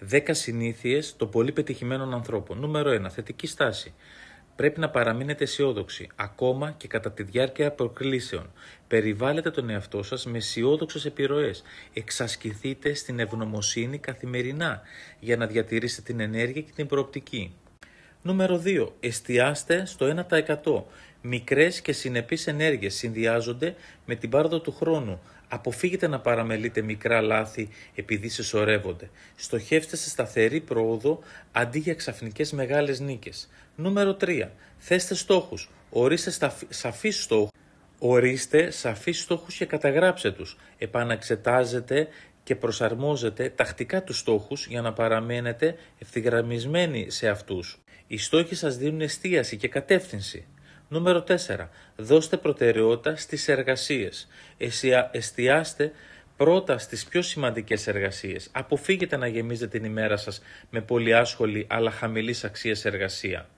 10 συνήθειες των πολύ πετυχημένων ανθρώπων. Νούμερο 1. Θετική στάση. Πρέπει να παραμείνετε αισιόδοξοι, ακόμα και κατά τη διάρκεια προκλήσεων. Περιβάλλετε τον εαυτό σας με αισιόδοξες επιρροές. Εξασκηθείτε στην ευγνωμοσύνη καθημερινά για να διατηρήσετε την ενέργεια και την προοπτική. Νούμερο 2. Εστιάστε στο 1%. Μικρές και συνεπείς ενέργειες συνδυάζονται με την πάροδο του χρόνου. Αποφύγετε να παραμελείτε μικρά λάθη επειδή συσσωρεύονται. Στοχεύστε σε σταθερή πρόοδο αντί για ξαφνικές μεγάλες νίκες. Νούμερο 3. Θέστε στόχους. Ορίστε σαφείς στόχους και καταγράψτε τους. Επαναξετάζετε και προσαρμόζετε τακτικά τους στόχους για να παραμένετε ευθυγραμμισμένοι σε αυτούς. Οι στόχοι σας δίνουν εστίαση και κατεύθυνση. Νούμερο 4. Δώστε προτεραιότητα στις εργασίες. Εστιάστε πρώτα στις πιο σημαντικές εργασίες. Αποφύγετε να γεμίζετε την ημέρα σας με πολύ άσχολη αλλά χαμηλής αξίας εργασία.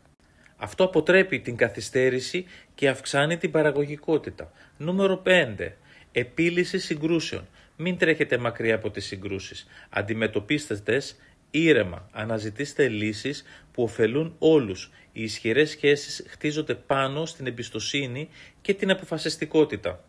Αυτό αποτρέπει την καθυστέρηση και αυξάνει την παραγωγικότητα. Νούμερο 5. Επίλυση συγκρούσεων. Μην τρέχετε μακριά από τις συγκρούσεις. Αντιμετωπίστε τες ήρεμα. Αναζητήστε λύσεις που ωφελούν όλους. Οι ισχυρές σχέσεις χτίζονται πάνω στην εμπιστοσύνη και την αποφασιστικότητα.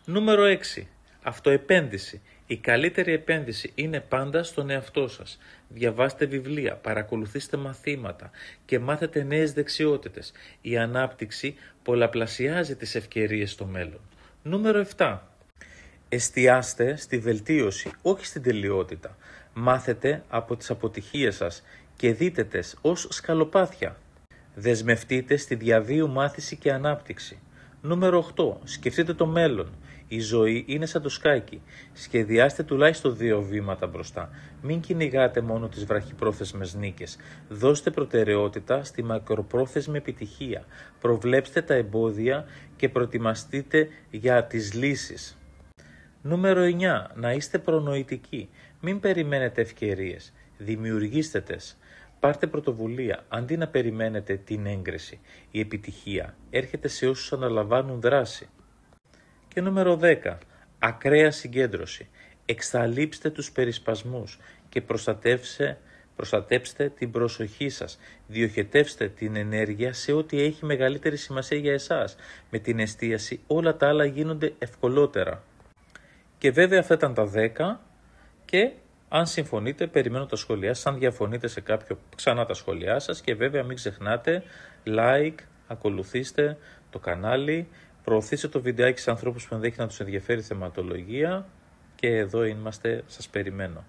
Νούμερο 6. Αυτοεπένδυση. Η καλύτερη επένδυση είναι πάντα στον εαυτό σας. Διαβάστε βιβλία, παρακολουθήστε μαθήματα και μάθετε νέες δεξιότητες. Η ανάπτυξη πολλαπλασιάζει τις ευκαιρίες στο μέλλον. Νούμερο 7. Εστιάστε στη βελτίωση, όχι στην τελειότητα. Μάθετε από τις αποτυχίες σας και δείτε τες ως σκαλοπάτια. Δεσμευτείτε στη διαβίου μάθηση και ανάπτυξη. Νούμερο 8. Σκεφτείτε το μέλλον. Η ζωή είναι σαν το σκάκι. Σχεδιάστε τουλάχιστον 2 βήματα μπροστά. Μην κυνηγάτε μόνο τις βραχυπρόθεσμες νίκες. Δώστε προτεραιότητα στη μακροπρόθεσμη επιτυχία. Προβλέψτε τα εμπόδια και προετοιμαστείτε για τις λύσεις. Νούμερο 9. Να είστε προνοητικοί. Μην περιμένετε ευκαιρίες. Δημιουργήστε τες. Πάρτε πρωτοβουλία, αντί να περιμένετε την έγκριση. Η επιτυχία έρχεται σε όσους αναλαμβάνουν δράση. Και νούμερο 10. Ακραία συγκέντρωση. Εξαλείψτε τους περισπασμούς και προστατεύστε την προσοχή σας. Διοχετεύστε την ενέργεια σε ό,τι έχει μεγαλύτερη σημασία για εσάς. Με την εστίαση όλα τα άλλα γίνονται ευκολότερα. Και βέβαια αυτά ήταν τα 10 και αν συμφωνείτε περιμένω τα σχόλιά σας. Αν διαφωνείτε σε κάποιο ξανά τα σχόλιά σας και βέβαια μην ξεχνάτε like, ακολουθήστε το κανάλι, προωθήστε το βιντεάκι σε ανθρώπους που ενδέχεται να τους ενδιαφέρει η θεματολογία και εδώ είμαστε, σας περιμένω.